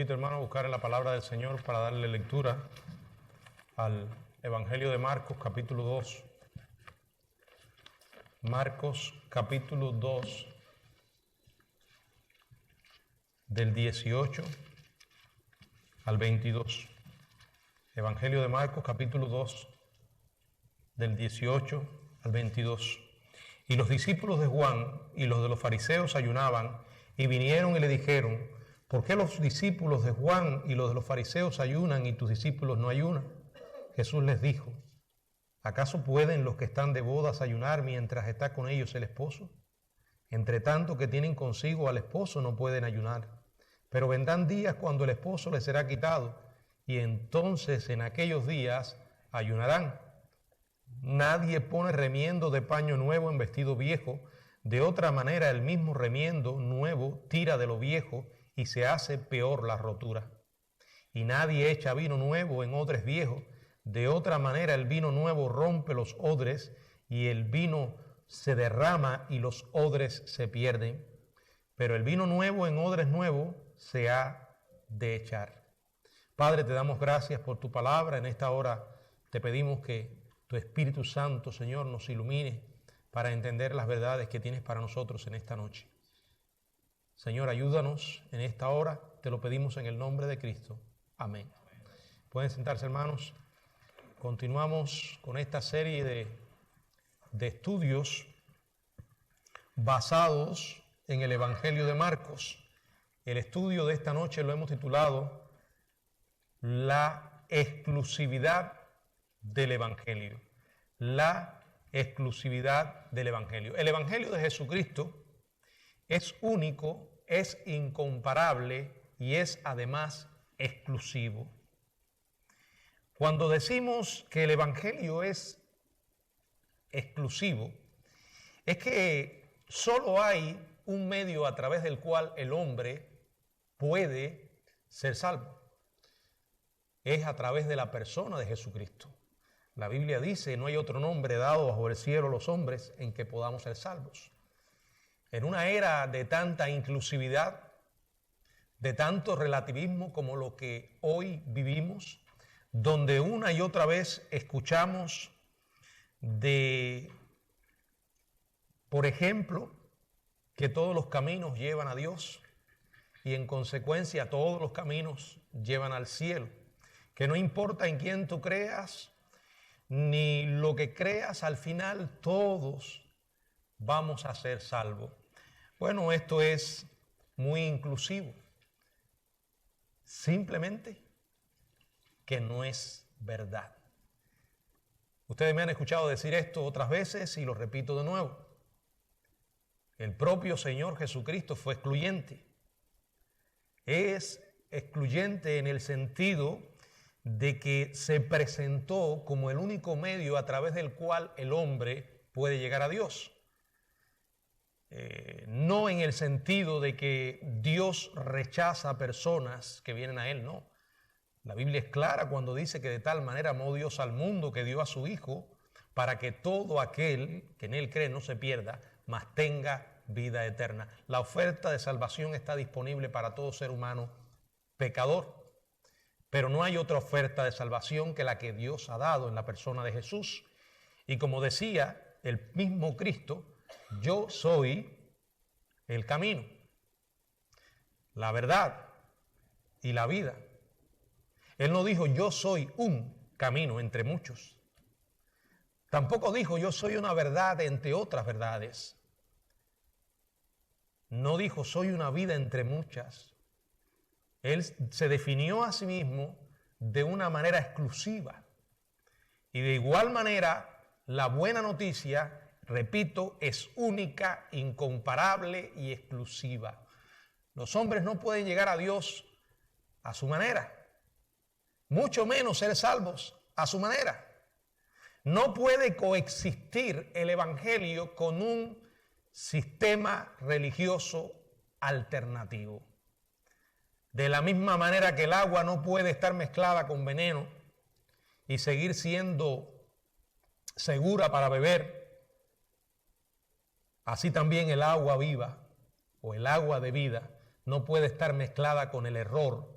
invito, hermano, a buscar en la palabra del Señor para darle lectura al Evangelio de Marcos, capítulo 2. Marcos, capítulo 2, del 18 al 22. Evangelio de Marcos, capítulo 2, del 18 al 22. Y los discípulos de Juan y los de los fariseos ayunaban, y vinieron y le dijeron: ¿por qué los discípulos de Juan y los de los fariseos ayunan y tus discípulos no ayunan? Jesús les dijo: ¿acaso pueden los que están de bodas ayunar mientras está con ellos el esposo? Entre tanto que tienen consigo al esposo no pueden ayunar. Pero vendrán días cuando el esposo les será quitado, y entonces en aquellos días ayunarán. Nadie pone remiendo de paño nuevo en vestido viejo, de otra manera el mismo remiendo nuevo tira de lo viejo y se hace peor la rotura. Y nadie echa vino nuevo en odres viejos, de otra manera el vino nuevo rompe los odres y el vino se derrama y los odres se pierden. Pero el vino nuevo en odres nuevos se ha de echar. Padre, te damos gracias por tu palabra. En esta hora te pedimos que tu Espíritu Santo, Señor, nos ilumine para entender las verdades que tienes para nosotros en esta noche. Señor, ayúdanos en esta hora, te lo pedimos en el nombre de Cristo. Amén. Pueden sentarse, hermanos. Continuamos con esta serie de estudios basados en el Evangelio de Marcos. El estudio de esta noche lo hemos titulado La exclusividad del Evangelio. La exclusividad del Evangelio. El Evangelio de Jesucristo es único, es incomparable y es además exclusivo. Cuando decimos que el Evangelio es exclusivo, es que solo hay un medio a través del cual el hombre puede ser salvo. Es a través de la persona de Jesucristo. La Biblia dice: no hay otro nombre dado bajo el cielo a los hombres en que podamos ser salvos. En una era de tanta inclusividad, de tanto relativismo como lo que hoy vivimos, donde una y otra vez escuchamos por ejemplo, que todos los caminos llevan a Dios y en consecuencia todos los caminos llevan al cielo, que no importa en quién tú creas ni lo que creas, al final todos vamos a ser salvos. Bueno, esto es muy inclusivo. Simplemente que no es verdad. Ustedes me han escuchado decir esto otras veces y lo repito de nuevo. El propio Señor Jesucristo fue excluyente. Es excluyente en el sentido de que se presentó como el único medio a través del cual el hombre puede llegar a Dios. No en el sentido de que Dios rechaza a personas que vienen a Él, no. La Biblia es clara cuando dice que de tal manera amó Dios al mundo que dio a su Hijo para que todo aquel que en Él cree no se pierda, mas tenga vida eterna. La oferta de salvación está disponible para todo ser humano pecador, pero no hay otra oferta de salvación que la que Dios ha dado en la persona de Jesús. Y como decía el mismo Cristo: yo soy el camino, la verdad y la vida. Él no dijo: yo soy un camino entre muchos. Tampoco dijo: yo soy una verdad entre otras verdades. No dijo: soy una vida entre muchas. Él se definió a sí mismo de una manera exclusiva. Y de igual manera, la buena noticia, repito, es única, incomparable y exclusiva. Los hombres no pueden llegar a Dios a su manera, mucho menos ser salvos a su manera. No puede coexistir el Evangelio con un sistema religioso alternativo. De la misma manera que el agua no puede estar mezclada con veneno y seguir siendo segura para beber, así también el agua viva o el agua de vida no puede estar mezclada con el error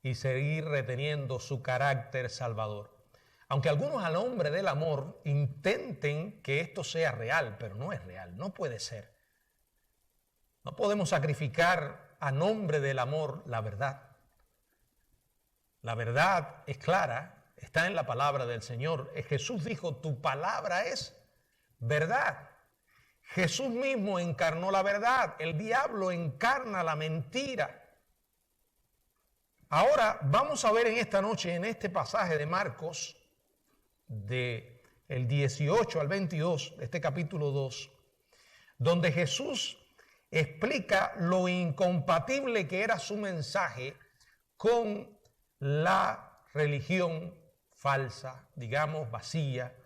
y seguir reteniendo su carácter salvador. Aunque algunos al nombre del amor intenten que esto sea real, pero no es real, no puede ser. No podemos sacrificar a nombre del amor la verdad. La verdad es clara, está en la palabra del Señor. Jesús dijo, tu palabra es verdad. Jesús mismo encarnó la verdad, el diablo encarna la mentira. Ahora vamos a ver en esta noche, en este pasaje de Marcos, del 18 al 22, de este capítulo 2, donde Jesús explica lo incompatible que era su mensaje con la religión falsa, digamos, vacía,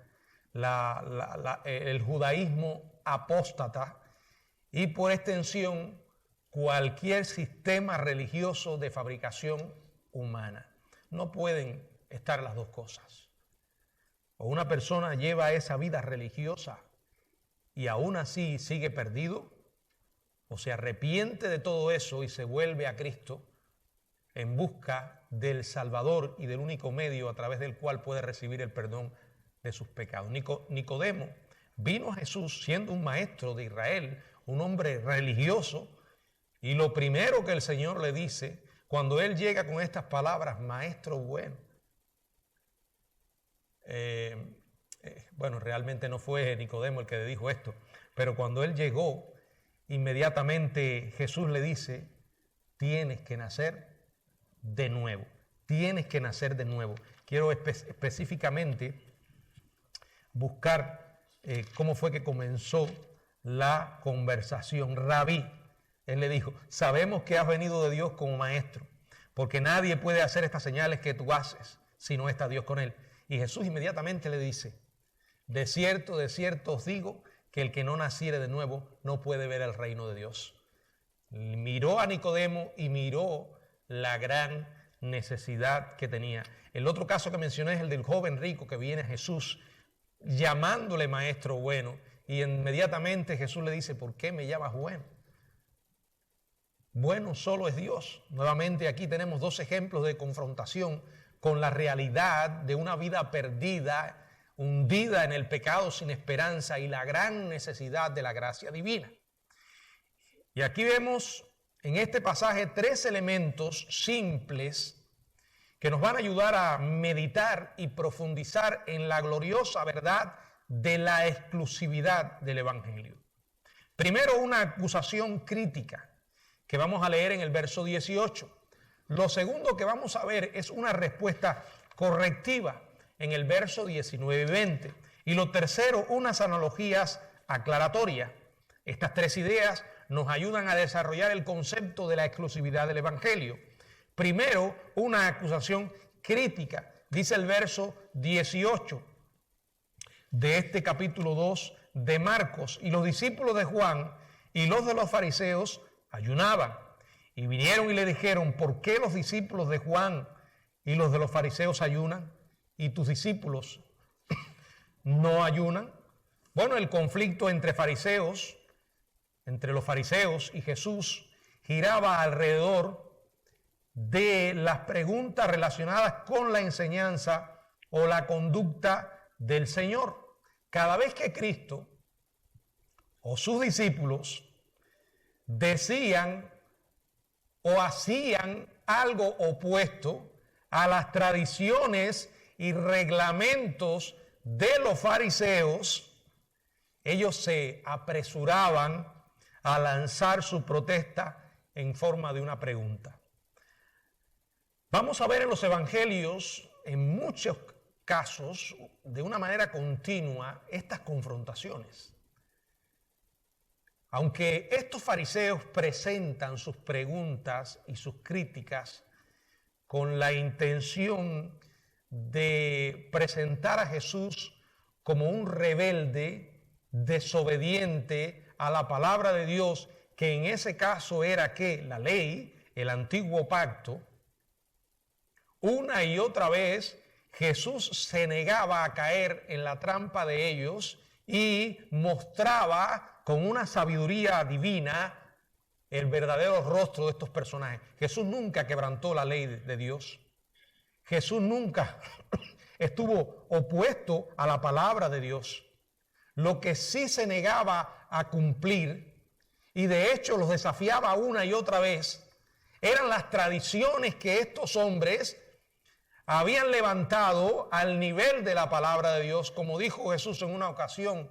el judaísmo apóstata y por extensión cualquier sistema religioso de fabricación humana. No pueden estar las dos cosas. O una persona lleva esa vida religiosa y aún así sigue perdido, o se arrepiente de todo eso y se vuelve a Cristo en busca del Salvador y del único medio a través del cual puede recibir el perdón de sus pecados. Nicodemo vino a Jesús siendo un maestro de Israel, un hombre religioso, y lo primero que el Señor le dice cuando él llega con estas palabras, maestro bueno. Bueno, realmente no fue Nicodemo el que le dijo esto, pero cuando él llegó, inmediatamente Jesús le dice, tienes que nacer de nuevo, tienes que nacer de nuevo. Quiero específicamente buscar cómo fue que comenzó la conversación. Rabí, él le dijo, sabemos que has venido de Dios como maestro, porque nadie puede hacer estas señales que tú haces si no está Dios con él. Y Jesús inmediatamente le dice, de cierto os digo que el que no naciere de nuevo no puede ver el reino de Dios. Miró a Nicodemo y miró la gran necesidad que tenía. El otro caso que mencioné es el del joven rico que viene a Jesús llamándole maestro bueno, y inmediatamente Jesús le dice, ¿por qué me llamas bueno? Bueno solo es Dios. Nuevamente aquí tenemos dos ejemplos de confrontación con la realidad de una vida perdida, hundida en el pecado sin esperanza y la gran necesidad de la gracia divina. Y aquí vemos en este pasaje tres elementos simples que nos van a ayudar a meditar y profundizar en la gloriosa verdad de la exclusividad del Evangelio. Primero, una acusación crítica que vamos a leer en el verso 18. Lo segundo que vamos a ver es una respuesta correctiva en el verso 19 y 20. Y lo tercero, unas analogías aclaratorias. Estas tres ideas nos ayudan a desarrollar el concepto de la exclusividad del Evangelio. Primero, una acusación crítica. Dice el verso 18 de este capítulo 2 de Marcos. Y los discípulos de Juan y los de los fariseos ayunaban. Y vinieron y le dijeron, ¿por qué los discípulos de Juan y los de los fariseos ayunan y tus discípulos no ayunan? Bueno, el conflicto entre los fariseos y Jesús giraba alrededor de las preguntas relacionadas con la enseñanza o la conducta del Señor. Cada vez que Cristo o sus discípulos decían o hacían algo opuesto a las tradiciones y reglamentos de los fariseos, ellos se apresuraban a lanzar su protesta en forma de una pregunta. Vamos a ver en los evangelios, en muchos casos, de una manera continua, estas confrontaciones. Aunque estos fariseos presentan sus preguntas y sus críticas con la intención de presentar a Jesús como un rebelde, desobediente a la palabra de Dios, que en ese caso era que la ley, el antiguo pacto, una y otra vez Jesús se negaba a caer en la trampa de ellos y mostraba con una sabiduría divina el verdadero rostro de estos personajes. Jesús nunca quebrantó la ley de Dios. Jesús nunca estuvo opuesto a la palabra de Dios. Lo que sí se negaba a cumplir, y de hecho los desafiaba una y otra vez, eran las tradiciones que estos hombres habían levantado al nivel de la palabra de Dios. Como dijo Jesús en una ocasión,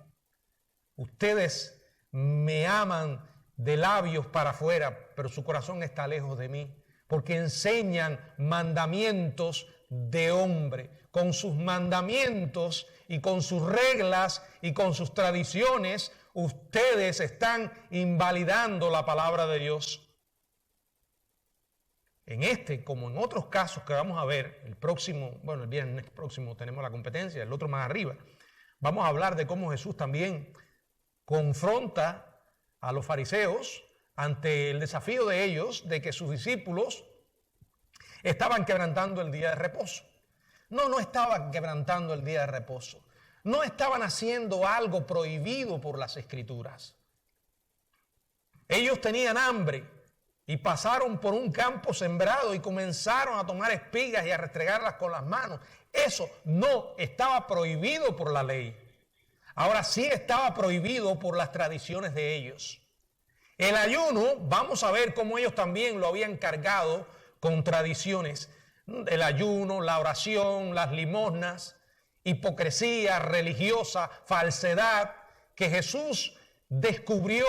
ustedes me aman de labios para afuera, pero su corazón está lejos de mí, porque enseñan mandamientos de hombre. Con sus mandamientos y con sus reglas y con sus tradiciones, ustedes están invalidando la palabra de Dios. En este, como en otros casos que vamos a ver, el viernes próximo tenemos la competencia, el otro más arriba, vamos a hablar de cómo Jesús también confronta a los fariseos ante el desafío de ellos de que sus discípulos estaban quebrantando el día de reposo. No estaban quebrantando el día de reposo. No estaban haciendo algo prohibido por las Escrituras. Ellos tenían hambre y pasaron por un campo sembrado y comenzaron a tomar espigas y a restregarlas con las manos. Eso no estaba prohibido por la ley. Ahora sí estaba prohibido por las tradiciones de ellos. El ayuno, vamos a ver cómo ellos también lo habían cargado con tradiciones. El ayuno, la oración, las limosnas, hipocresía religiosa, falsedad, que Jesús descubrió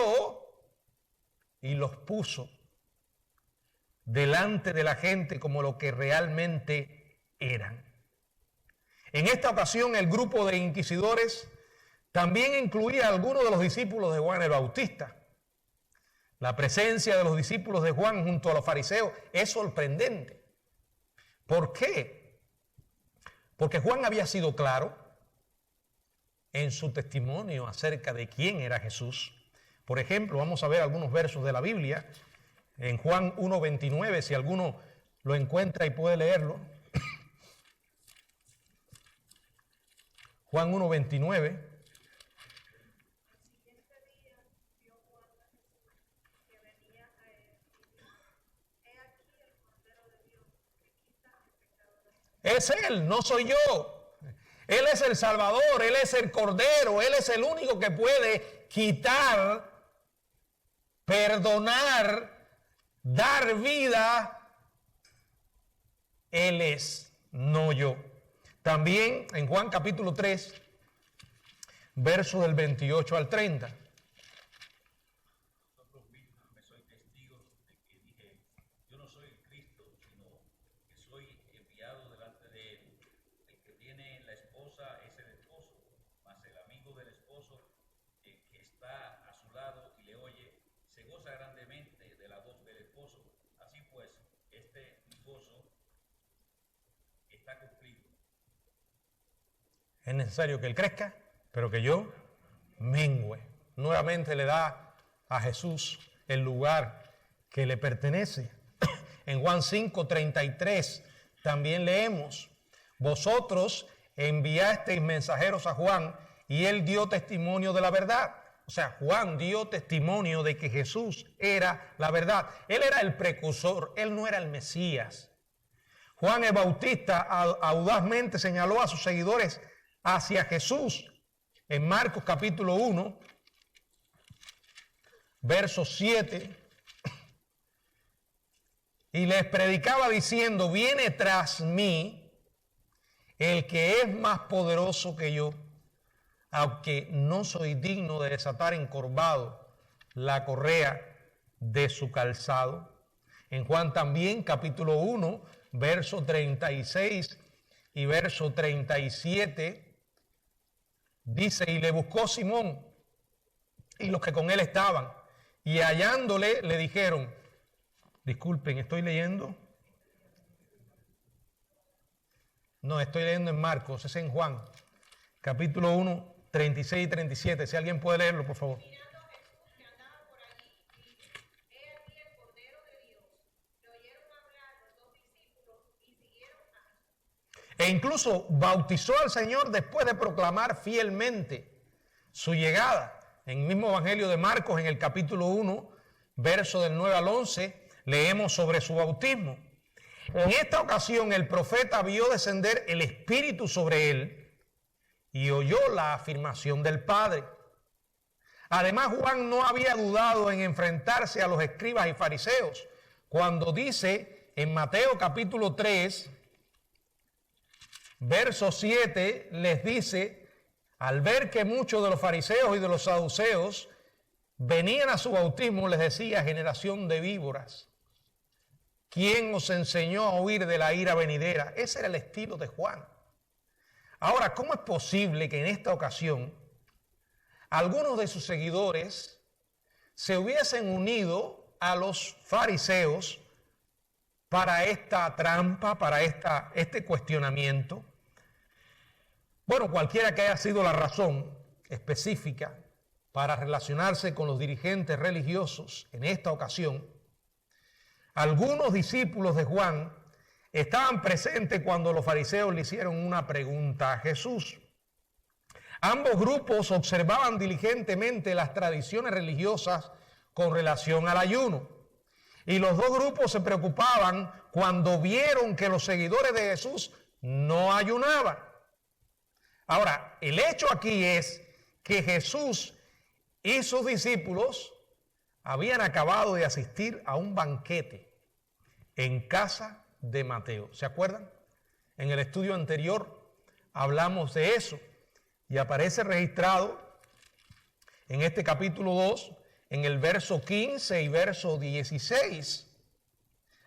y los puso delante de la gente como lo que realmente eran. En esta ocasión el grupo de inquisidores también incluía a algunos de los discípulos de Juan el Bautista. La presencia de los discípulos de Juan junto a los fariseos es sorprendente. ¿Por qué? Porque Juan había sido claro en su testimonio acerca de quién era Jesús. Por ejemplo, vamos a ver algunos versos de la Biblia. En Juan 1:29, si alguno lo encuentra y puede leerlo. Juan 1:29. Es Él, no soy yo. Él es el Salvador, Él es el Cordero, Él es el único que puede quitar, perdonar, dar vida. Él es, no yo. También en Juan capítulo 3, versos del 28 al 30. Es necesario que Él crezca, pero que yo mengüe. Nuevamente le da a Jesús el lugar que le pertenece. En Juan 5:33 también leemos: vosotros enviasteis mensajeros a Juan y él dio testimonio de la verdad. O sea, Juan dio testimonio de que Jesús era la verdad. Él era el precursor, él no era el Mesías. Juan el Bautista audazmente señaló a sus seguidores hacia Jesús en Marcos capítulo 1, verso 7, y les predicaba diciendo: viene tras mí el que es más poderoso que yo, aunque no soy digno de desatar encorvado la correa de su calzado. En Juan también capítulo 1, verso 36 y verso 37, dice: y le buscó Simón y los que con él estaban, y hallándole le dijeron, disculpen, estoy leyendo. No, estoy leyendo en Marcos, es en Juan, capítulo 1, 36 y 37. Si alguien puede leerlo, por favor. E incluso bautizó al Señor después de proclamar fielmente su llegada. En el mismo Evangelio de Marcos, en el capítulo 1 verso del 9 al 11, leemos sobre su bautismo. En esta ocasión el profeta vio descender el Espíritu sobre él y oyó la afirmación del Padre. Además, Juan no había dudado en enfrentarse a los escribas y fariseos cuando dice en Mateo capítulo 3, verso 7, les dice: al ver que muchos de los fariseos y de los saduceos venían a su bautismo, les decía: generación de víboras, ¿quién os enseñó a huir de la ira venidera? Ese era el estilo de Juan. Ahora, ¿cómo es posible que en esta ocasión algunos de sus seguidores se hubiesen unido a los fariseos para esta trampa, para este cuestionamiento? Bueno, cualquiera que haya sido la razón específica para relacionarse con los dirigentes religiosos en esta ocasión, algunos discípulos de Juan estaban presentes cuando los fariseos le hicieron una pregunta a Jesús. Ambos grupos observaban diligentemente las tradiciones religiosas con relación al ayuno. Y los dos grupos se preocupaban cuando vieron que los seguidores de Jesús no ayunaban. Ahora, el hecho aquí es que Jesús y sus discípulos habían acabado de asistir a un banquete en casa de Mateo. ¿Se acuerdan? En el estudio anterior hablamos de eso y aparece registrado en este capítulo 2, en el verso 15 y verso 16.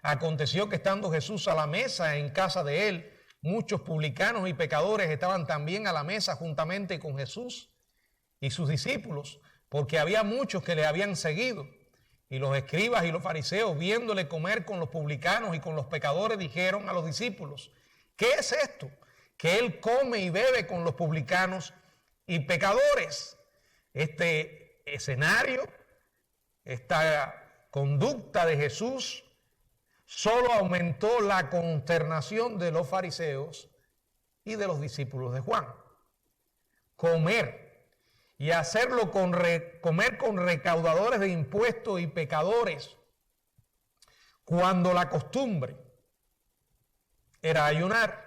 Aconteció que estando Jesús a la mesa en casa de él, muchos publicanos y pecadores estaban también a la mesa juntamente con Jesús y sus discípulos, porque había muchos que le habían seguido. Y los escribas y los fariseos, viéndole comer con los publicanos y con los pecadores, dijeron a los discípulos: ¿qué es esto? Que él come y bebe con los publicanos y pecadores. Este escenario, esta conducta de Jesús, solo aumentó la consternación de los fariseos y de los discípulos de Juan. Comer y hacerlo comer con recaudadores de impuestos y pecadores, cuando la costumbre era ayunar.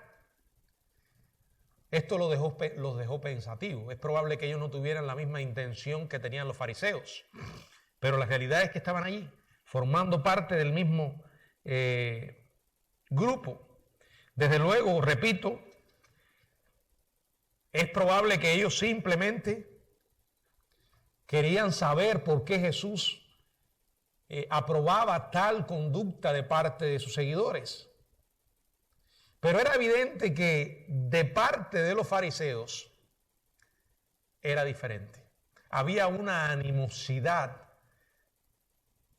Esto los dejó pensativos. Es probable que ellos no tuvieran la misma intención que tenían los fariseos, pero la realidad es que estaban allí, formando parte del mismo grupo. Desde luego, repito, es probable que ellos simplemente querían saber por qué Jesús aprobaba tal conducta de parte de sus seguidores. Pero era evidente que de parte de los fariseos era diferente. Había una animosidad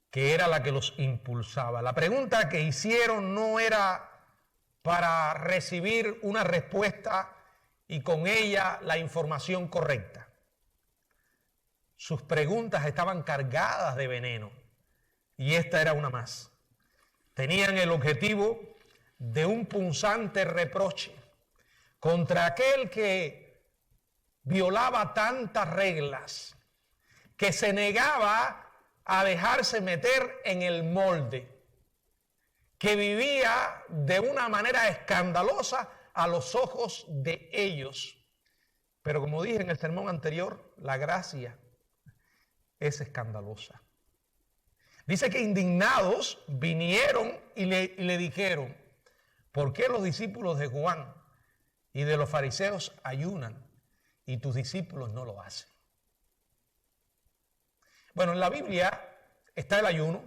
que era la que los impulsaba. La pregunta que hicieron no era para recibir una respuesta y con ella la información correcta. Sus preguntas estaban cargadas de veneno y esta era una más. Tenían el objetivo de un punzante reproche contra aquel que violaba tantas reglas, que se negaba a dejarse meter en el molde, que vivía de una manera escandalosa a los ojos de ellos. Pero como dije en el sermón anterior, la gracia es escandalosa. Dice que indignados vinieron y le dijeron: ¿por qué los discípulos de Juan y de los fariseos ayunan y tus discípulos no lo hacen? Bueno, en la Biblia está el ayuno,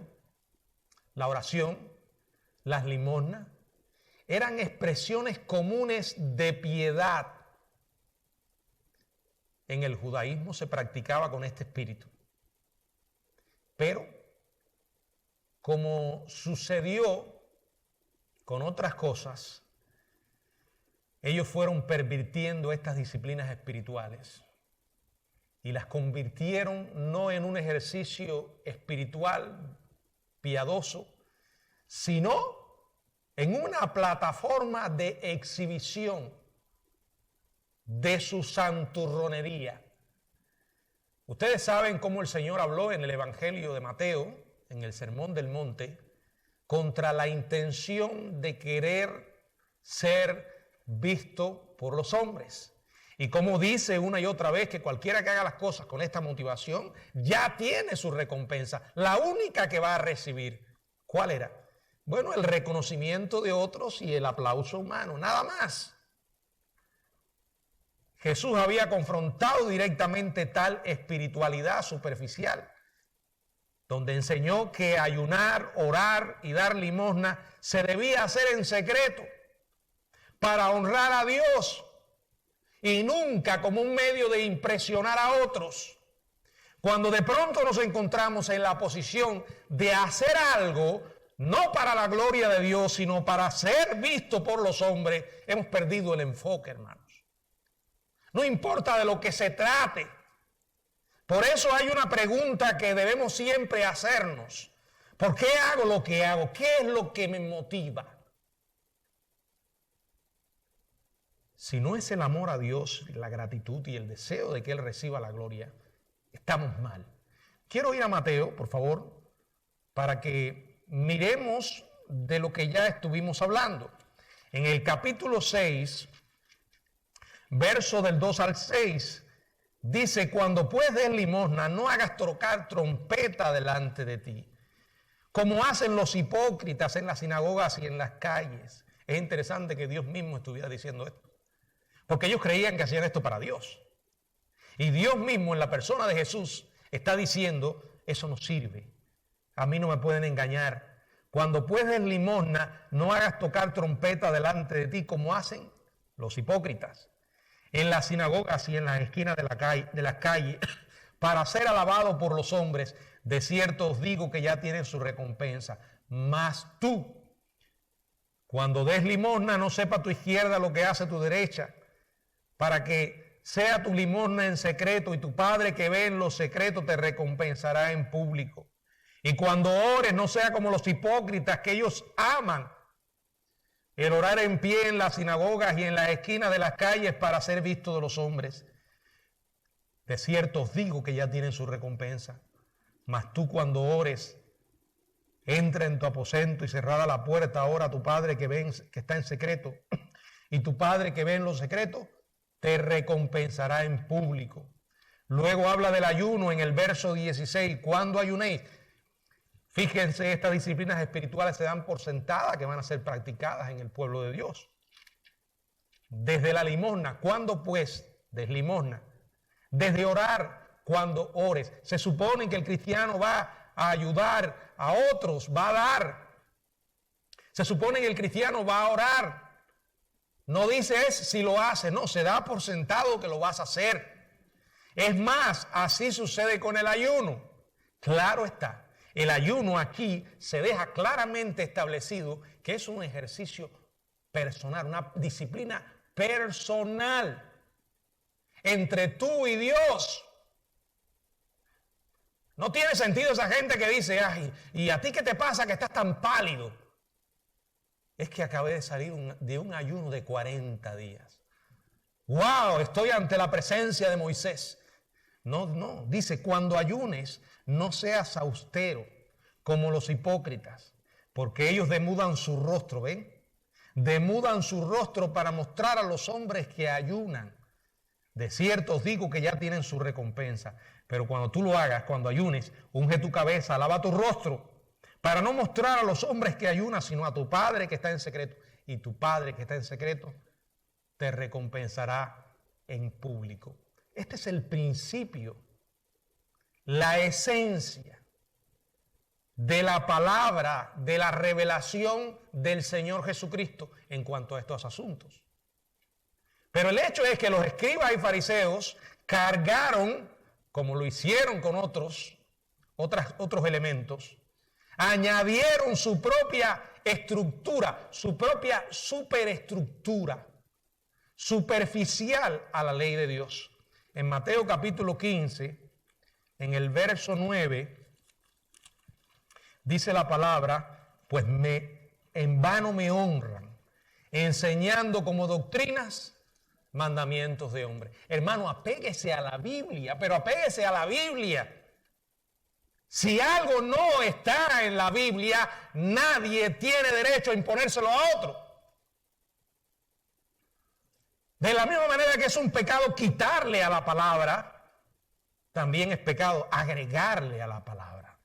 la oración, las limosnas. Eran expresiones comunes de piedad. En el judaísmo se practicaba con este espíritu. Pero, como sucedió con otras cosas, ellos fueron pervirtiendo estas disciplinas espirituales y las convirtieron no en un ejercicio espiritual piadoso, sino en una plataforma de exhibición de su santurronería. Ustedes saben cómo el Señor habló en el Evangelio de Mateo, en el Sermón del Monte contra la intención de querer ser visto por los hombres. Y como dice una y otra vez que cualquiera que haga las cosas con esta motivación ya tiene su recompensa. La única que va a recibir, ¿cuál era? Bueno, el reconocimiento de otros y el aplauso humano, nada más. Jesús había confrontado directamente tal espiritualidad superficial, donde enseñó que ayunar, orar y dar limosna se debía hacer en secreto para honrar a Dios y nunca como un medio de impresionar a otros. Cuando de pronto nos encontramos en la posición de hacer algo, no para la gloria de Dios, sino para ser visto por los hombres, hemos perdido el enfoque, hermanos. No importa de lo que se trate. Por eso hay una pregunta que debemos siempre hacernos. ¿Por qué hago lo que hago? ¿Qué es lo que me motiva? Si no es el amor a Dios, la gratitud y el deseo de que Él reciba la gloria, estamos mal. Quiero ir a Mateo, por favor, para que miremos de lo que ya estuvimos hablando. En el capítulo 6, verso del 2 al 6, dice: cuando pues des limosna, no hagas tocar trompeta delante de ti, como hacen los hipócritas en las sinagogas y en las calles. Es interesante que Dios mismo estuviera diciendo esto, porque ellos creían que hacían esto para Dios. Y Dios mismo en la persona de Jesús está diciendo: eso no sirve, a mí no me pueden engañar. Cuando pues des limosna, no hagas tocar trompeta delante de ti, como hacen los hipócritas en las sinagogas y en las esquinas de las calles, para ser alabado por los hombres. De cierto os digo que ya tienen su recompensa. Mas tú, cuando des limosna, no sepa tu izquierda lo que hace tu derecha, para que sea tu limosna en secreto, y tu Padre que ve en lo secreto te recompensará en público. Y cuando ores, no sea como los hipócritas, que ellos aman el orar en pie en las sinagogas y en las esquinas de las calles para ser visto de los hombres. De cierto os digo que ya tienen su recompensa. Mas tú, cuando ores, entra en tu aposento y cerrada la puerta, ora a tu Padre que está en secreto. Y tu Padre que ve en lo secreto te recompensará en público. Luego habla del ayuno en el verso 16. ¿Cuándo ayunéis? Fíjense, estas disciplinas espirituales se dan por sentadas que van a ser practicadas en el pueblo de Dios. Desde la limosna, ¿cuándo pues des limosna? Desde orar, cuando ores. Se supone que el cristiano va a ayudar a otros, va a dar. Se supone que el cristiano va a orar. No dice es si lo hace, no, se da por sentado que lo vas a hacer. Es más, así sucede con el ayuno. Claro está. El ayuno aquí se deja claramente establecido que es un ejercicio personal, una disciplina personal entre tú y Dios. No tiene sentido esa gente que dice: ay, ¿y a ti qué te pasa que estás tan pálido? Es que acabé de salir de un ayuno de 40 días. ¡Wow! Estoy ante la presencia de Moisés. No, dice: cuando ayunes, no seas austero como los hipócritas, porque ellos demudan su rostro, ¿ven? Demudan su rostro para mostrar a los hombres que ayunan. De cierto os digo que ya tienen su recompensa. Pero cuando tú lo hagas, cuando ayunes, unge tu cabeza, lava tu rostro, para no mostrar a los hombres que ayunas, sino a tu Padre que está en secreto. Y tu Padre que está en secreto te recompensará en público. Este es el principio, la esencia de la palabra, de la revelación del Señor Jesucristo en cuanto a estos asuntos. Pero el hecho es que los escribas y fariseos cargaron, como lo hicieron con otros elementos, añadieron su propia estructura, su propia superestructura, superficial a la ley de Dios. En Mateo capítulo 15, en el verso 9, dice la palabra: pues en vano me honran, enseñando como doctrinas mandamientos de hombre. Hermano, apéguese a la Biblia, pero apéguese a la Biblia. Si algo no está en la Biblia, nadie tiene derecho a imponérselo a otro. De la misma manera que es un pecado quitarle a la palabra, también es pecado agregarle a la palabra.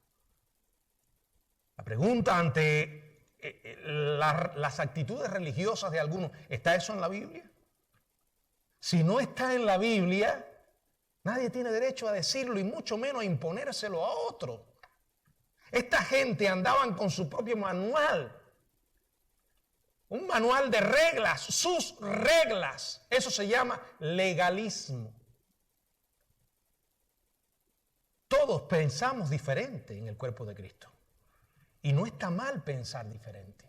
La pregunta ante las actitudes religiosas de algunos, ¿está eso en la Biblia? Si no está en la Biblia, nadie tiene derecho a decirlo y mucho menos a imponérselo a otro. Esta gente andaban con su propio manual. Un manual de reglas, sus reglas. Eso se llama legalismo. Todos pensamos diferente en el cuerpo de Cristo. Y no está mal pensar diferente.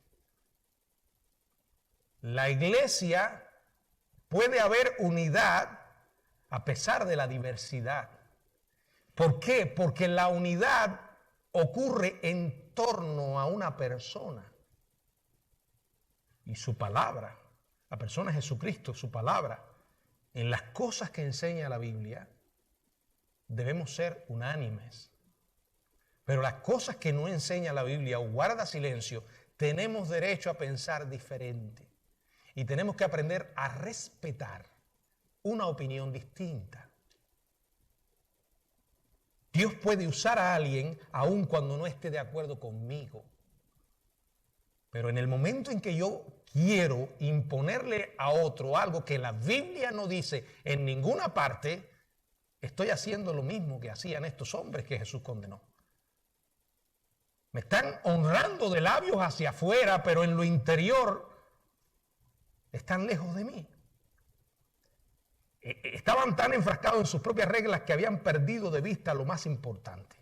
La iglesia puede haber unidad a pesar de la diversidad. ¿Por qué? Porque la unidad ocurre en torno a una persona y su palabra. La persona es Jesucristo, su palabra. En las cosas que enseña la Biblia debemos ser unánimes. Pero las cosas que no enseña la Biblia o guarda silencio, tenemos derecho a pensar diferente. Y tenemos que aprender a respetar una opinión distinta. Dios puede usar a alguien aun cuando no esté de acuerdo conmigo. Pero en el momento en que yo quiero imponerle a otro algo que la Biblia no dice en ninguna parte, estoy haciendo lo mismo que hacían estos hombres que Jesús condenó. Me están honrando de labios hacia afuera, pero en lo interior están lejos de mí. Estaban tan enfrascados en sus propias reglas que habían perdido de vista lo más importante.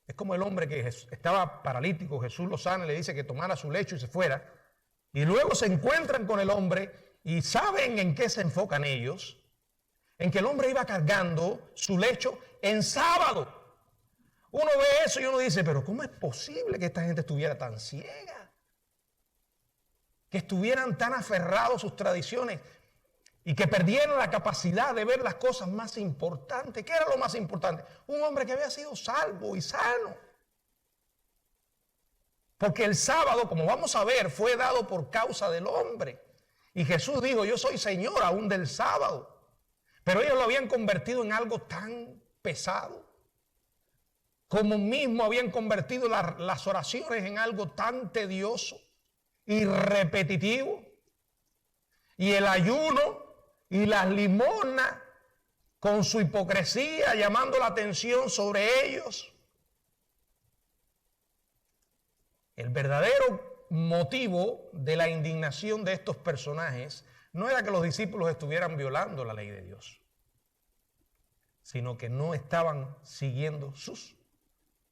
Es como el hombre que estaba paralítico, Jesús lo sana y le dice que tomara su lecho y se fuera. Y luego se encuentran con el hombre y saben en qué se enfocan ellos. En que el hombre iba cargando su lecho en sábado. Uno ve eso y uno dice, pero ¿cómo es posible que esta gente estuviera tan ciega? Que estuvieran tan aferrados a sus tradiciones y que perdieran la capacidad de ver las cosas más importantes. ¿Qué era lo más importante? Un hombre que había sido salvo y sano. Porque el sábado, como vamos a ver, fue dado por causa del hombre. Y Jesús dijo, yo soy Señor aún del sábado. Pero ellos lo habían convertido en algo tan pesado. Como mismo habían convertido las oraciones en algo tan tedioso y repetitivo. Y el ayuno y las limosnas con su hipocresía llamando la atención sobre ellos. El verdadero motivo de la indignación de estos personajes no era que los discípulos estuvieran violando la ley de Dios, sino que no estaban siguiendo sus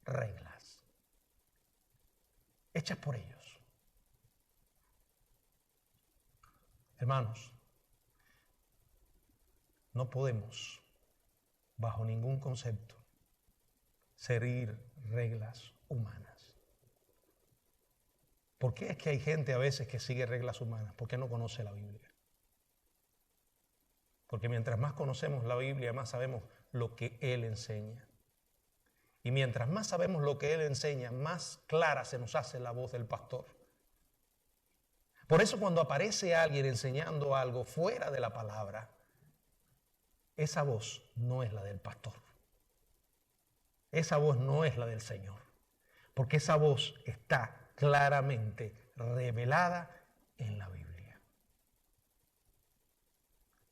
reglas hechas por ellos. Hermanos, no podemos, bajo ningún concepto, seguir reglas humanas. ¿Por qué es que hay gente a veces que sigue reglas humanas? Porque no conoce la Biblia. Porque mientras más conocemos la Biblia, más sabemos lo que Él enseña. Y mientras más sabemos lo que Él enseña, más clara se nos hace la voz del pastor. Por eso cuando aparece alguien enseñando algo fuera de la palabra, esa voz no es la del pastor. Esa voz no es la del Señor. Porque esa voz está claramente revelada en la Biblia.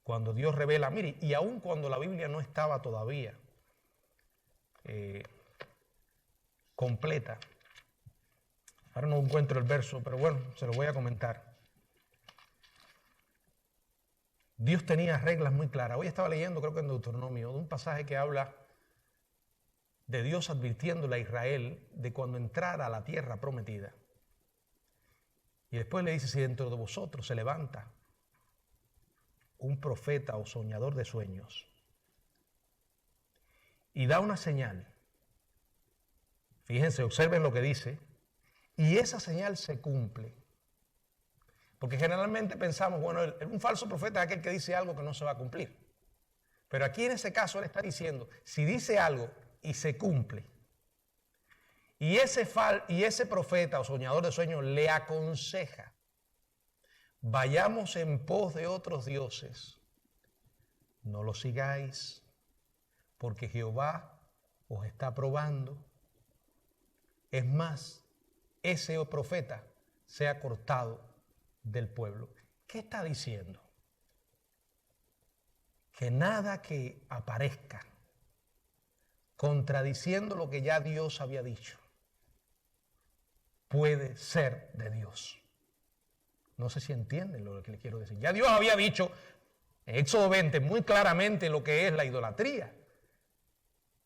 Cuando Dios revela, mire, y aun cuando la Biblia no estaba todavía completa. Ahora no encuentro el verso, pero bueno, se lo voy a comentar. Dios tenía reglas muy claras. Hoy estaba leyendo, creo que en Deuteronomio, de un pasaje que habla de Dios advirtiéndole a Israel de cuando entrara a la tierra prometida. Y después le dice, si dentro de vosotros se levanta un profeta o soñador de sueños y da una señal, fíjense, observen lo que dice, y esa señal se cumple. Porque generalmente pensamos, bueno, un falso profeta es aquel que dice algo que no se va a cumplir. Pero aquí en ese caso él está diciendo, si dice algo y se cumple, Y ese profeta o soñador de sueños le aconseja: vayamos en pos de otros dioses, no los sigáis, porque Jehová os está probando. Es más, ese profeta se ha cortado del pueblo. ¿Qué está diciendo? Que nada que aparezca contradiciendo lo que ya Dios había dicho puede ser de Dios. No sé si entienden lo que le quiero decir. Ya Dios había dicho en Éxodo 20 muy claramente lo que es la idolatría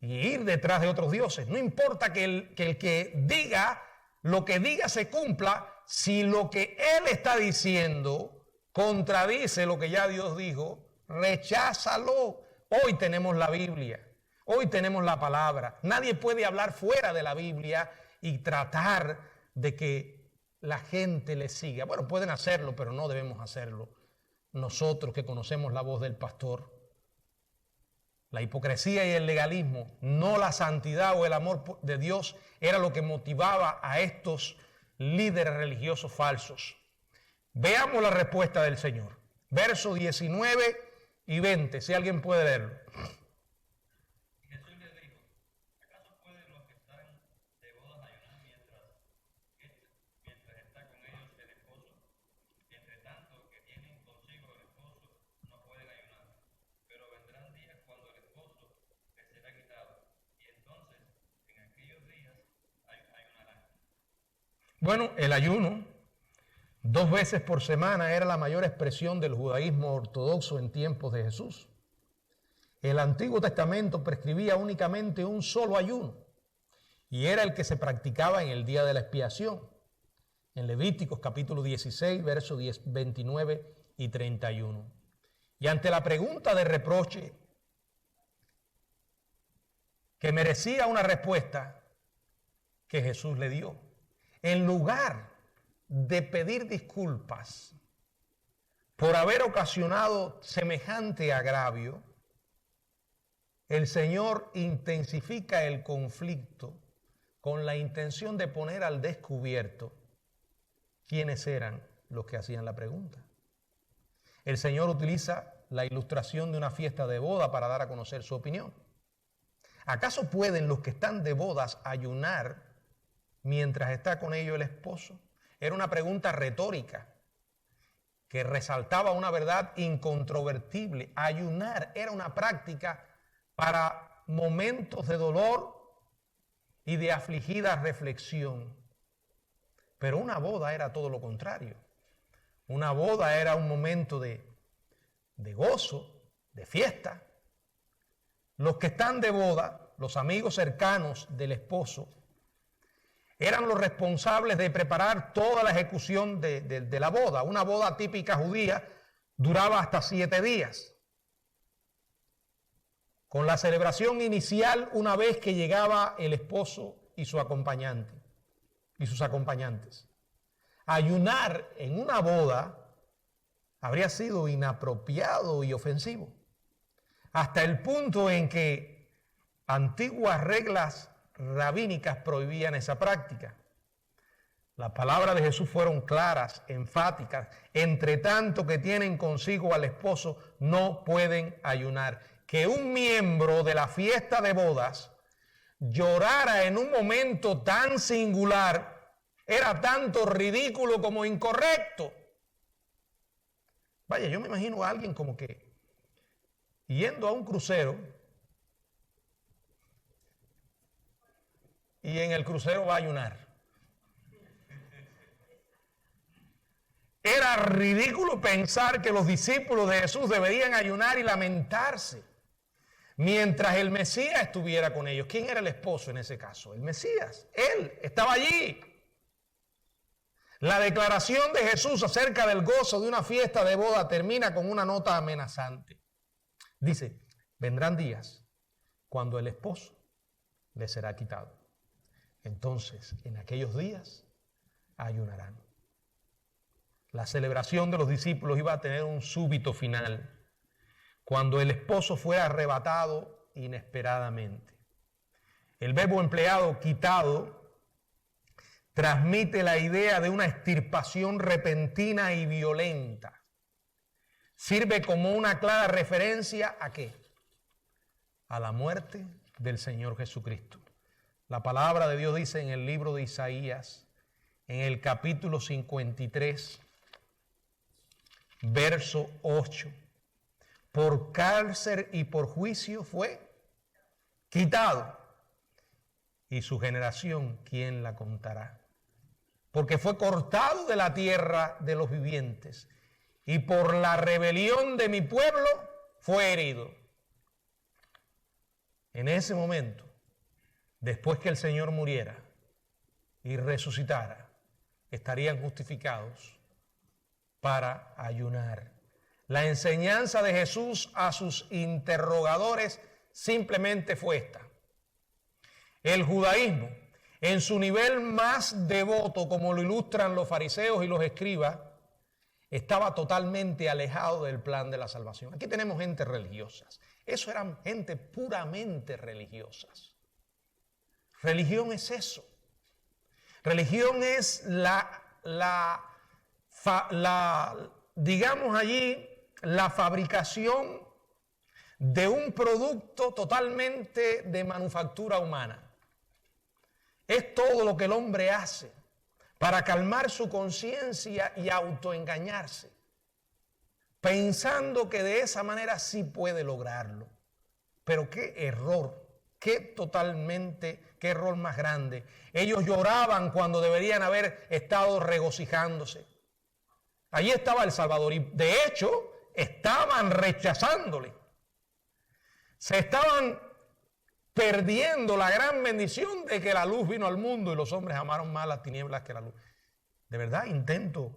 y ir detrás de otros dioses. No importa que el que diga lo que diga se cumpla, si lo que él está diciendo contradice lo que ya Dios dijo, recházalo. Hoy tenemos la Biblia, hoy tenemos la palabra. Nadie puede hablar fuera de la Biblia y tratar de que la gente le siga. Bueno, pueden hacerlo, pero no debemos hacerlo nosotros que conocemos la voz del pastor. La hipocresía y el legalismo, no la santidad o el amor de Dios, era lo que motivaba a estos líderes religiosos falsos. Veamos la respuesta del Señor. Versos 19 y 20, si alguien puede leerlo. Jesús les dijo: ¿acaso pueden los que están de bodas ayunar mientras está con ellos el esposo? Entre tanto que tienen consigo el esposo, no pueden ayunar. Pero vendrán días cuando el esposo les será quitado, y entonces en aquellos días ayunarán. Bueno, el ayuno 2 veces por semana era la mayor expresión del judaísmo ortodoxo en tiempos de Jesús. El Antiguo Testamento prescribía únicamente un solo ayuno, y era el que se practicaba en el día de la expiación, en Levíticos capítulo 16, versos 29 y 31. Y ante la pregunta de reproche que merecía una respuesta que Jesús le dio, en lugar de pedir disculpas por haber ocasionado semejante agravio, el Señor intensifica el conflicto con la intención de poner al descubierto quiénes eran los que hacían la pregunta. El Señor utiliza la ilustración de una fiesta de boda para dar a conocer su opinión. ¿Acaso pueden los que están de bodas ayunar mientras está con ellos el esposo? Era una pregunta retórica que resaltaba una verdad incontrovertible. Ayunar era una práctica para momentos de dolor y de afligida reflexión. Pero una boda era todo lo contrario. Una boda era un momento de gozo, de fiesta. Los que están de boda, los amigos cercanos del esposo, eran los responsables de preparar toda la ejecución de la boda. Una boda típica judía duraba hasta 7 días. Con la celebración inicial, una vez que llegaba el esposo y su acompañante y sus acompañantes. Ayunar en una boda habría sido inapropiado y ofensivo, hasta el punto en que antiguas reglas rabínicas prohibían esa práctica. Las palabras de Jesús fueron claras, enfáticas. Entre tanto que tienen consigo al esposo, no pueden ayunar. Que un miembro de la fiesta de bodas llorara en un momento tan singular era tanto ridículo como incorrecto. Vaya, yo me imagino a alguien como que yendo a un crucero y en el crucero va a ayunar. Era ridículo pensar que los discípulos de Jesús deberían ayunar y lamentarse mientras el Mesías estuviera con ellos. ¿Quién era el esposo en ese caso? El Mesías. Él estaba allí. La declaración de Jesús acerca del gozo de una fiesta de boda termina con una nota amenazante. Dice, vendrán días cuando el esposo le será quitado. Entonces, en aquellos días, ayunarán. La celebración de los discípulos iba a tener un súbito final cuando el esposo fuera arrebatado inesperadamente. El verbo empleado, quitado, transmite la idea de una extirpación repentina y violenta. Sirve como una clara referencia ¿a qué? A la muerte del Señor Jesucristo. La palabra de Dios dice en el libro de Isaías, en el capítulo 53, verso 8, por cárcel y por juicio fue quitado, y su generación, ¿quién la contará? Porque fue cortado de la tierra de los vivientes, y por la rebelión de mi pueblo fue herido. En ese momento, después que el Señor muriera y resucitara, estarían justificados para ayunar. La enseñanza de Jesús a sus interrogadores simplemente fue esta. El judaísmo, en su nivel más devoto, como lo ilustran los fariseos y los escribas, estaba totalmente alejado del plan de la salvación. Aquí tenemos gente religiosas. Eso eran gente puramente religiosas. Religión es eso. Religión es digamos allí, la fabricación de un producto totalmente de manufactura humana. Es todo lo que el hombre hace para calmar su conciencia y autoengañarse, pensando que de esa manera sí puede lograrlo. Pero qué error, qué error más grande. Ellos lloraban cuando deberían haber estado regocijándose. Allí estaba el Salvador y de hecho estaban rechazándole. Se estaban perdiendo la gran bendición de que la luz vino al mundo y los hombres amaron más las tinieblas que la luz. De verdad intento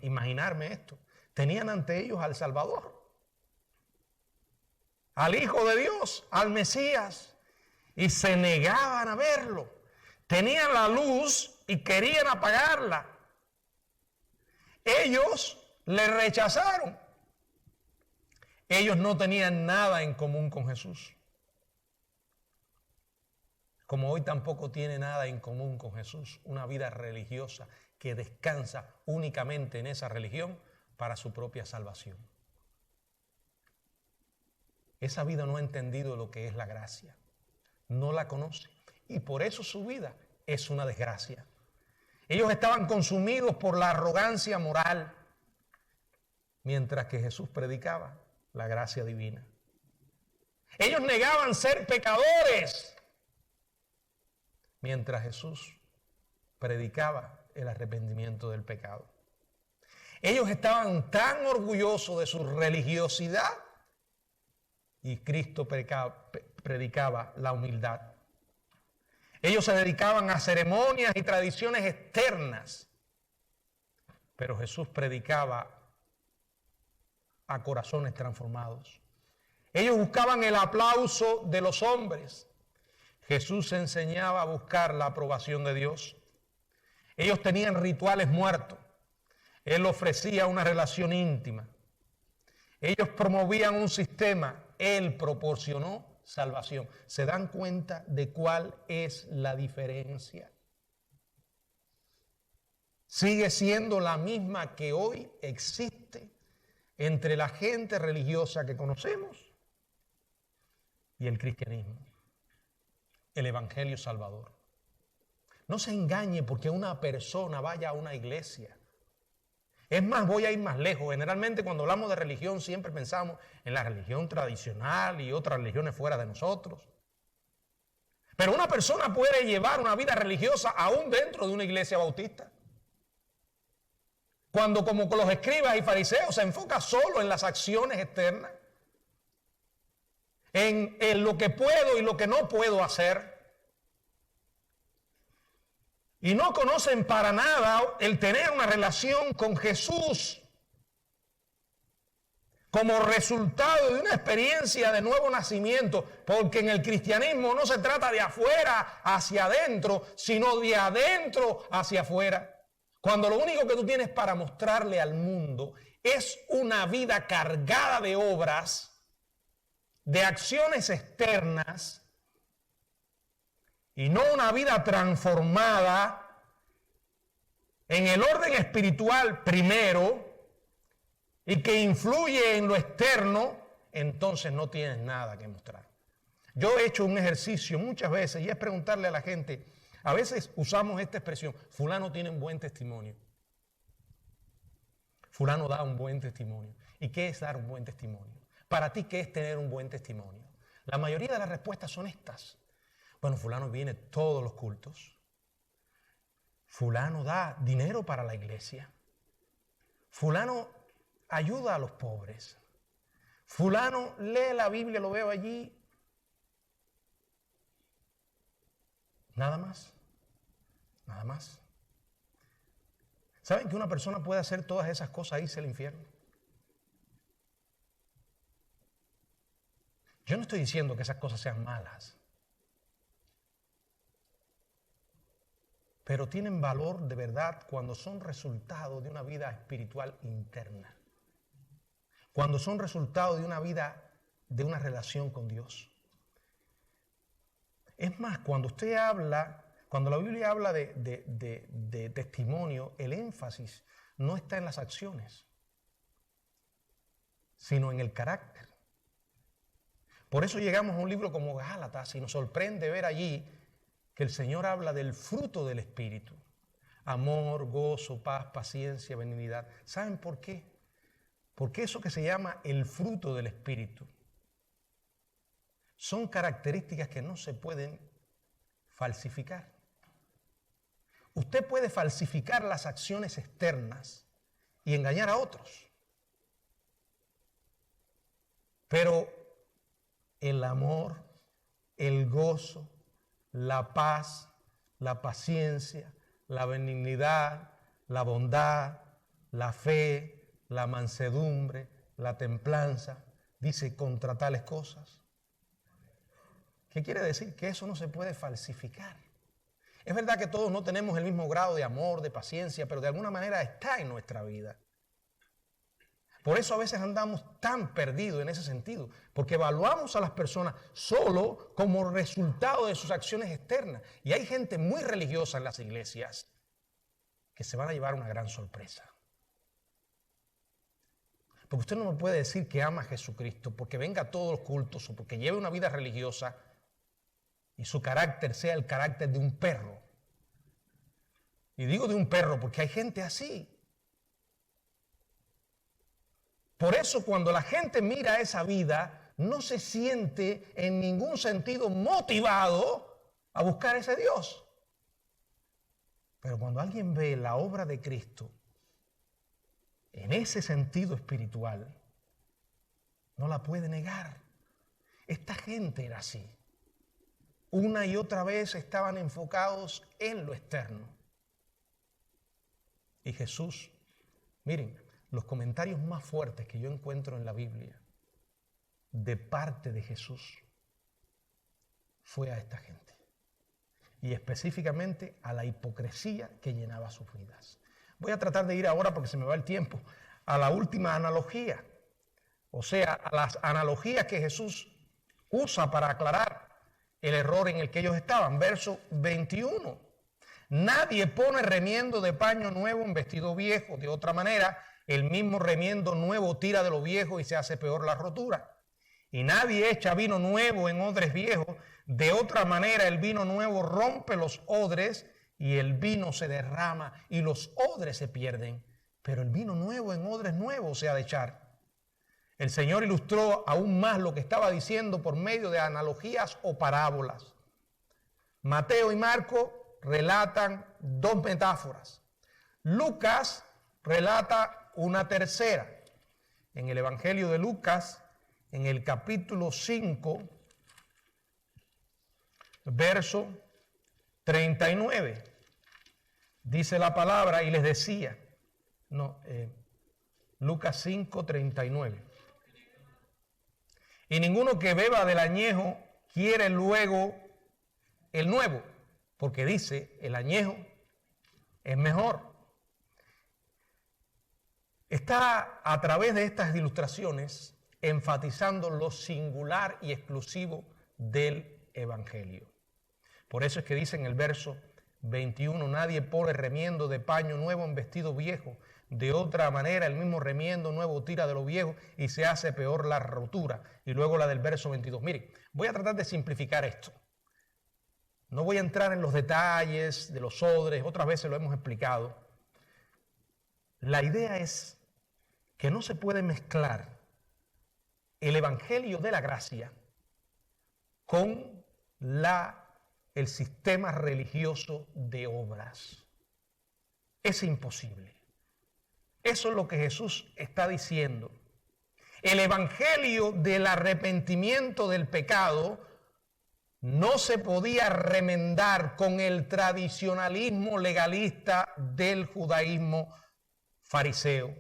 imaginarme esto. Tenían ante ellos al Salvador, al Hijo de Dios, al Mesías, y se negaban a verlo. Tenían la luz y querían apagarla. Ellos le rechazaron. Ellos no tenían nada en común con Jesús. Como hoy tampoco tiene nada en común con Jesús una vida religiosa que descansa únicamente en esa religión para su propia salvación. Esa vida no ha entendido lo que es la gracia, no la conoce y por eso su vida es una desgracia. Ellos estaban consumidos por la arrogancia moral, mientras que Jesús predicaba la gracia divina. Ellos negaban ser pecadores, mientras Jesús predicaba el arrepentimiento del pecado. Ellos estaban tan orgullosos de su religiosidad y Cristo predicaba la humildad. Ellos se dedicaban a ceremonias y tradiciones externas, pero Jesús predicaba a corazones transformados. Ellos buscaban el aplauso de los hombres. Jesús enseñaba a buscar la aprobación de Dios. Ellos tenían rituales muertos. Él ofrecía una relación íntima. Ellos promovían un sistema. Él proporcionó salvación. ¿Se dan cuenta de cuál es la diferencia? Sigue siendo la misma que hoy existe entre la gente religiosa que conocemos y el cristianismo, el evangelio salvador. No se engañe porque una persona vaya a una iglesia. Es más, voy a ir más lejos. Generalmente cuando hablamos de religión siempre pensamos en la religión tradicional y otras religiones fuera de nosotros. Pero una persona puede llevar una vida religiosa aún dentro de una iglesia bautista. Cuando, como los escribas y fariseos, se enfoca solo en las acciones externas, en lo que puedo y lo que no puedo hacer, y no conocen para nada el tener una relación con Jesús como resultado de una experiencia de nuevo nacimiento, porque en el cristianismo no se trata de afuera hacia adentro, sino de adentro hacia afuera. Cuando lo único que tú tienes para mostrarle al mundo es una vida cargada de obras, de acciones externas, y no una vida transformada en el orden espiritual primero y que influye en lo externo, entonces no tienes nada que mostrar. Yo he hecho un ejercicio muchas veces y es preguntarle a la gente, a veces usamos esta expresión, fulano tiene un buen testimonio. Fulano da un buen testimonio. ¿Y qué es dar un buen testimonio? Para ti, ¿qué es tener un buen testimonio? La mayoría de las respuestas son estas. Bueno, fulano viene todos los cultos. Fulano da dinero para la iglesia. Fulano ayuda a los pobres. Fulano lee la Biblia, lo veo allí. Nada más. Nada más. ¿Saben que una persona puede hacer todas esas cosas e irse al infierno? Yo no estoy diciendo que esas cosas sean malas, pero tienen valor de verdad cuando son resultado de una vida espiritual interna, cuando son resultado de una vida, de una relación con Dios. Es más, cuando usted habla, cuando la Biblia habla de testimonio, el énfasis no está en las acciones, sino en el carácter. Por eso llegamos a un libro como Gálatas y nos sorprende ver allí que el Señor habla del fruto del Espíritu. Amor, gozo, paz, paciencia, benignidad. ¿Saben por qué? Porque eso que se llama el fruto del Espíritu son características que no se pueden falsificar. Usted puede falsificar las acciones externas y engañar a otros. Pero el amor, el gozo, la paz, la paciencia, la benignidad, la bondad, la fe, la mansedumbre, la templanza, dice contra tales cosas. ¿Qué quiere decir? Que eso no se puede falsificar. Es verdad que todos no tenemos el mismo grado de amor, de paciencia, pero de alguna manera está en nuestra vida. Por eso a veces andamos tan perdidos en ese sentido, porque evaluamos a las personas solo como resultado de sus acciones externas. Y hay gente muy religiosa en las iglesias que se van a llevar una gran sorpresa. Porque usted no me puede decir que ama a Jesucristo porque venga a todos los cultos o porque lleve una vida religiosa y su carácter sea el carácter de un perro. Y digo de un perro porque hay gente así. Por eso cuando la gente mira esa vida, no se siente en ningún sentido motivado a buscar ese Dios. Pero cuando alguien ve la obra de Cristo en ese sentido espiritual, no la puede negar. Esta gente era así. Una y otra vez estaban enfocados en lo externo. Y Jesús, miren, los comentarios más fuertes que yo encuentro en la Biblia de parte de Jesús fue a esta gente. Y específicamente a la hipocresía que llenaba sus vidas. Voy a tratar de ir ahora, porque se me va el tiempo, a la última analogía. O sea, a las analogías que Jesús usa para aclarar el error en el que ellos estaban. Verso 21. Nadie pone remiendo de paño nuevo en vestido viejo. De otra manera, el mismo remiendo nuevo tira de lo viejo y se hace peor la rotura. Y nadie echa vino nuevo en odres viejos. De otra manera, el vino nuevo rompe los odres y el vino se derrama y los odres se pierden. Pero el vino nuevo en odres nuevos se ha de echar. El Señor ilustró aún más lo que estaba diciendo por medio de analogías o parábolas. Mateo y Marco relatan dos metáforas. Lucas relata una tercera. En el Evangelio de Lucas, en el capítulo 5, verso 39, dice la palabra y les decía, Lucas 5, 39. Y ninguno que beba del añejo quiere luego el nuevo, porque dice, el añejo es mejor. Está a través de estas ilustraciones enfatizando lo singular y exclusivo del Evangelio. Por eso es que dice en el verso 21, nadie pone remiendo de paño nuevo en vestido viejo. De otra manera, el mismo remiendo nuevo tira de lo viejo y se hace peor la rotura. Y luego la del verso 22. Miren, voy a tratar de simplificar esto. No voy a entrar en los detalles de los odres, otras veces lo hemos explicado. La idea es que no se puede mezclar el evangelio de la gracia con el sistema religioso de obras. Es imposible. Eso es lo que Jesús está diciendo. El evangelio del arrepentimiento del pecado no se podía remendar con el tradicionalismo legalista del judaísmo fariseo.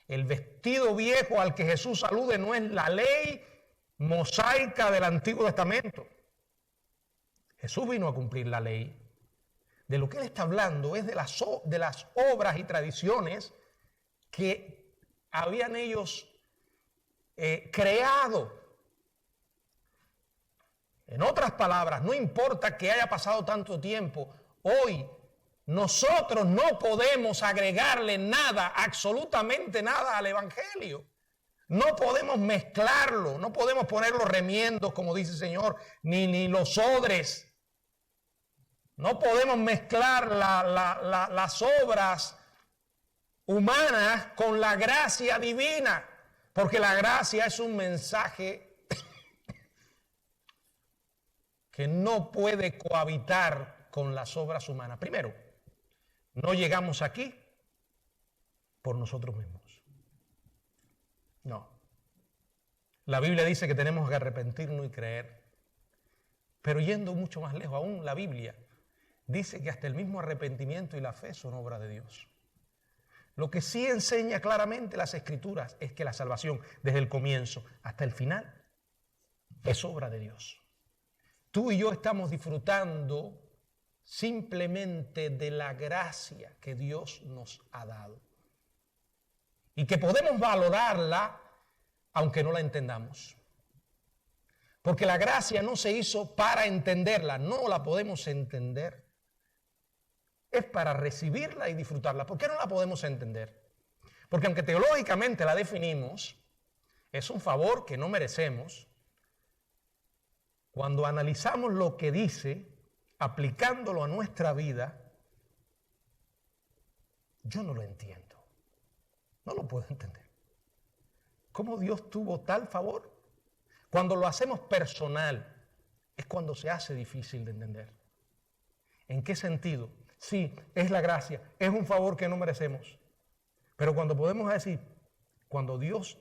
El vestido viejo al que Jesús alude no es la ley mosaica del Antiguo Testamento. Jesús vino a cumplir la ley. De lo que él está hablando es de las obras y tradiciones que habían ellos creado. En otras palabras, no importa que haya pasado tanto tiempo, hoy nosotros no podemos agregarle nada, absolutamente nada al evangelio. No podemos mezclarlo, no podemos poner los remiendos, como dice el Señor, ni los odres. No podemos mezclar las obras humanas con la gracia divina, porque la gracia es un mensaje que no puede cohabitar con las obras humanas. Primero, no llegamos aquí por nosotros mismos. No. La Biblia dice que tenemos que arrepentirnos y creer. Pero yendo mucho más lejos, aún la Biblia dice que hasta el mismo arrepentimiento y la fe son obra de Dios. Lo que sí enseña claramente las Escrituras es que la salvación, desde el comienzo hasta el final, es obra de Dios. Tú y yo estamos disfrutando simplemente de la gracia que Dios nos ha dado. Y que podemos valorarla aunque no la entendamos. Porque la gracia no se hizo para entenderla, no la podemos entender. Es para recibirla y disfrutarla. ¿Por qué no la podemos entender? Porque aunque teológicamente la definimos, es un favor que no merecemos. Cuando analizamos lo que dice, aplicándolo a nuestra vida, yo no lo entiendo. No lo puedo entender. ¿Cómo Dios tuvo tal favor? Cuando lo hacemos personal, es cuando se hace difícil de entender. ¿En qué sentido? Sí, es la gracia, es un favor que no merecemos. Pero cuando podemos decir, cuando Dios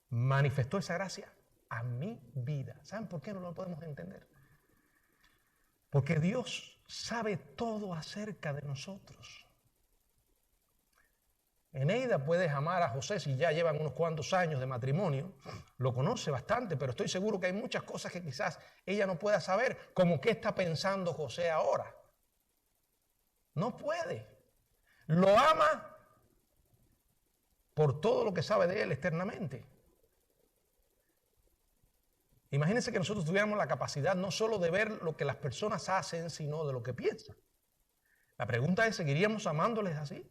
manifestó esa gracia a mi vida, ¿saben por qué no lo podemos entender? Porque Dios sabe todo acerca de nosotros. Eneida puede amar a José si ya llevan unos cuantos años de matrimonio, lo conoce bastante, pero estoy seguro que hay muchas cosas que quizás ella no pueda saber, como qué está pensando José ahora. No puede. Lo ama por todo lo que sabe de él externamente. Imagínense que nosotros tuviéramos la capacidad no solo de ver lo que las personas hacen, sino de lo que piensan. La pregunta es, ¿seguiríamos amándoles así?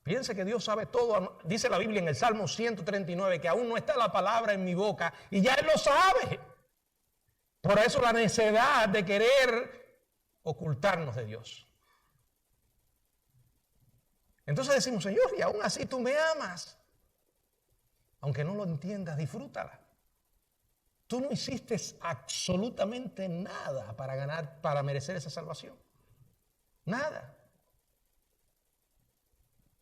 Piense que Dios sabe todo. Dice la Biblia en el Salmo 139 que aún no está la palabra en mi boca y ya Él lo sabe. Por eso la necesidad de querer ocultarnos de Dios. Entonces decimos, Señor, y aún así tú me amas. Aunque no lo entiendas, disfrútala. Tú no hiciste absolutamente nada para merecer esa salvación. Nada.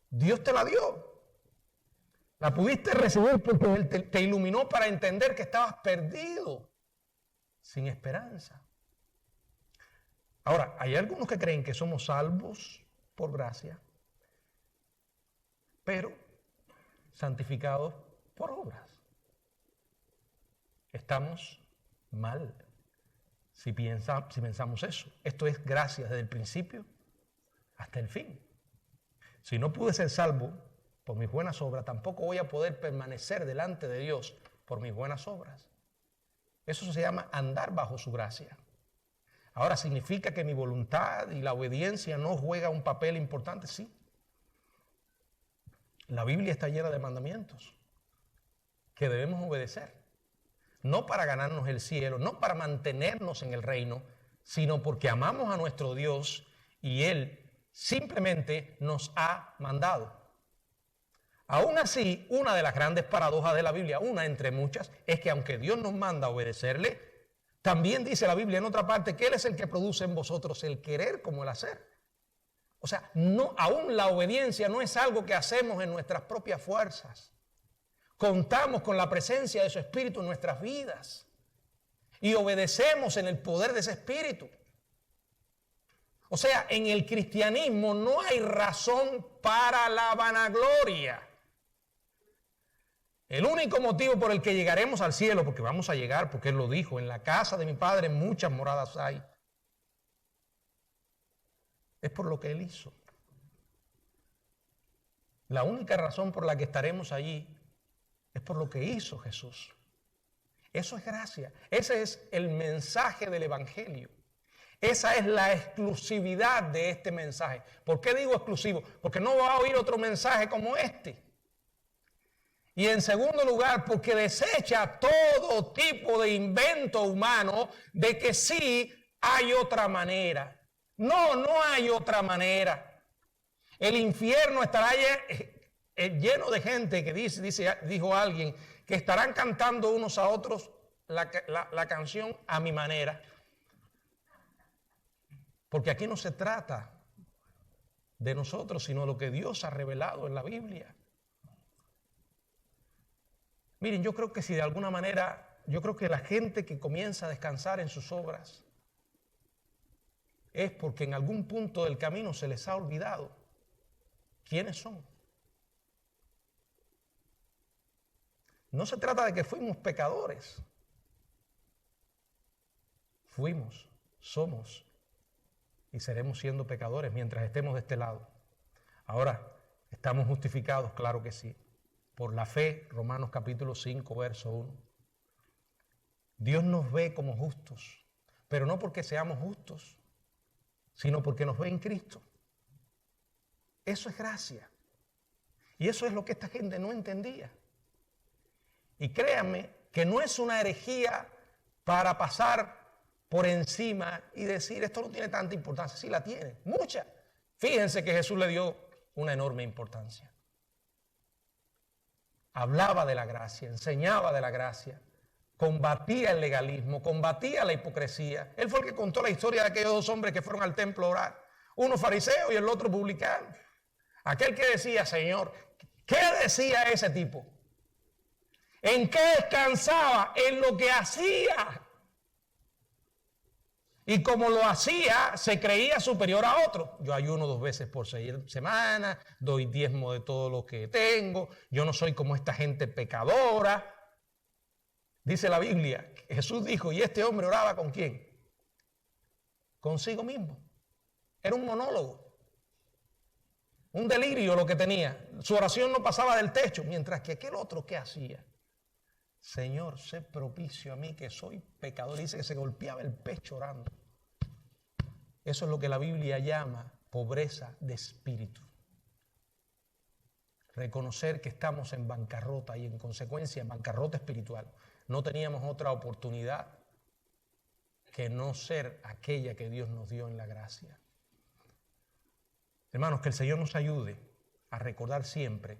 Dios te la dio. La pudiste recibir porque Él te iluminó para entender que estabas perdido, sin esperanza. Ahora, hay algunos que creen que somos salvos por gracia, pero santificados por obras. Estamos mal si pensamos eso. Esto es gracia desde el principio hasta el fin. Si no pude ser salvo por mis buenas obras, tampoco voy a poder permanecer delante de Dios por mis buenas obras. Eso se llama andar bajo su gracia. Ahora, ¿significa que mi voluntad y la obediencia no juega un papel importante? Sí. La Biblia está llena de mandamientos que debemos obedecer. No para ganarnos el cielo, no para mantenernos en el reino, sino porque amamos a nuestro Dios y Él simplemente nos ha mandado. Aún así, una de las grandes paradojas de la Biblia, una entre muchas, es que aunque Dios nos manda a obedecerle, también dice la Biblia en otra parte que Él es el que produce en vosotros el querer como el hacer. O sea, no, aún la obediencia no es algo que hacemos en nuestras propias fuerzas. Contamos con la presencia de su Espíritu en nuestras vidas y obedecemos en el poder de ese Espíritu. O sea, en el cristianismo no hay razón para la vanagloria. El único motivo por el que llegaremos al cielo, porque vamos a llegar, porque Él lo dijo, en la casa de mi Padre muchas moradas hay, es por lo que Él hizo. La única razón por la que estaremos allí es por lo que hizo Jesús. Eso es gracia. Ese es el mensaje del Evangelio. Esa es la exclusividad de este mensaje. ¿Por qué digo exclusivo? Porque no va a oír otro mensaje como este. Y en segundo lugar, porque desecha todo tipo de invento humano de que sí hay otra manera. No, no hay otra manera. El infierno estará lleno de gente que dijo alguien, que estarán cantando unos a otros la canción a mi manera. Porque aquí no se trata de nosotros, sino de lo que Dios ha revelado en la Biblia. Miren, yo creo que si de alguna manera, yo creo que la gente que comienza a descansar en sus obras es porque en algún punto del camino se les ha olvidado quiénes son. No se trata de que fuimos pecadores. Fuimos, somos y seremos siendo pecadores mientras estemos de este lado. Ahora, ¿estamos justificados? Claro que sí. Por la fe, Romanos capítulo 5, verso 1. Dios nos ve como justos, pero no porque seamos justos, sino porque nos ve en Cristo. Eso es gracia. Y eso es lo que esta gente no entendía. Y créanme que no es una herejía para pasar por encima y decir esto no tiene tanta importancia. Sí la tiene, mucha. Fíjense que Jesús le dio una enorme importancia. Hablaba de la gracia, enseñaba de la gracia, combatía el legalismo, combatía la hipocresía. Él fue el que contó la historia de aquellos dos hombres que fueron al templo a orar. Uno fariseo y el otro publicano. Aquel que decía, Señor, ¿qué decía ese tipo? ¿En qué descansaba? En lo que hacía. Y como lo hacía, se creía superior a otro. Yo ayuno 2 veces por semana, doy diezmo de todo lo que tengo. Yo no soy como esta gente pecadora. Dice la Biblia, Jesús dijo, ¿y este hombre oraba con quién? Consigo mismo. Era un monólogo. Un delirio lo que tenía. Su oración no pasaba del techo. Mientras que aquel otro, ¿qué hacía? Señor, sé propicio a mí que soy pecador. Dice que se golpeaba el pecho orando. Eso es lo que la Biblia llama pobreza de espíritu. Reconocer que estamos en bancarrota y en consecuencia en bancarrota espiritual. No teníamos otra oportunidad que no ser aquella que Dios nos dio en la gracia. Hermanos, que el Señor nos ayude a recordar siempre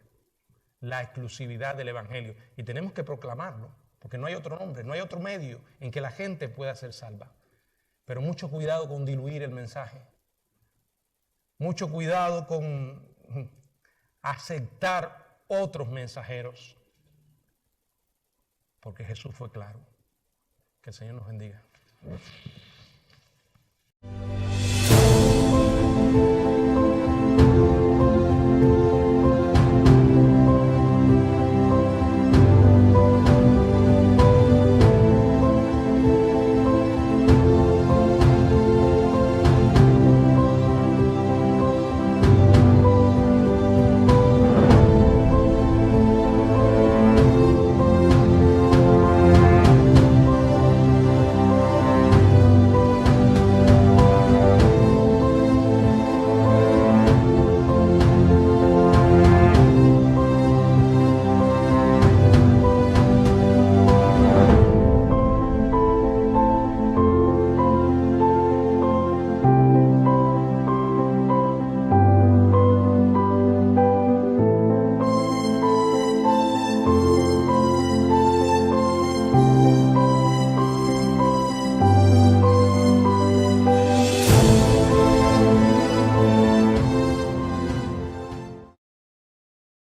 la exclusividad del Evangelio. Y tenemos que proclamarlo, porque no hay otro nombre, no hay otro medio en que la gente pueda ser salva. Pero mucho cuidado con diluir el mensaje. Mucho cuidado con aceptar otros mensajeros. Porque Jesús fue claro. Que el Señor nos bendiga.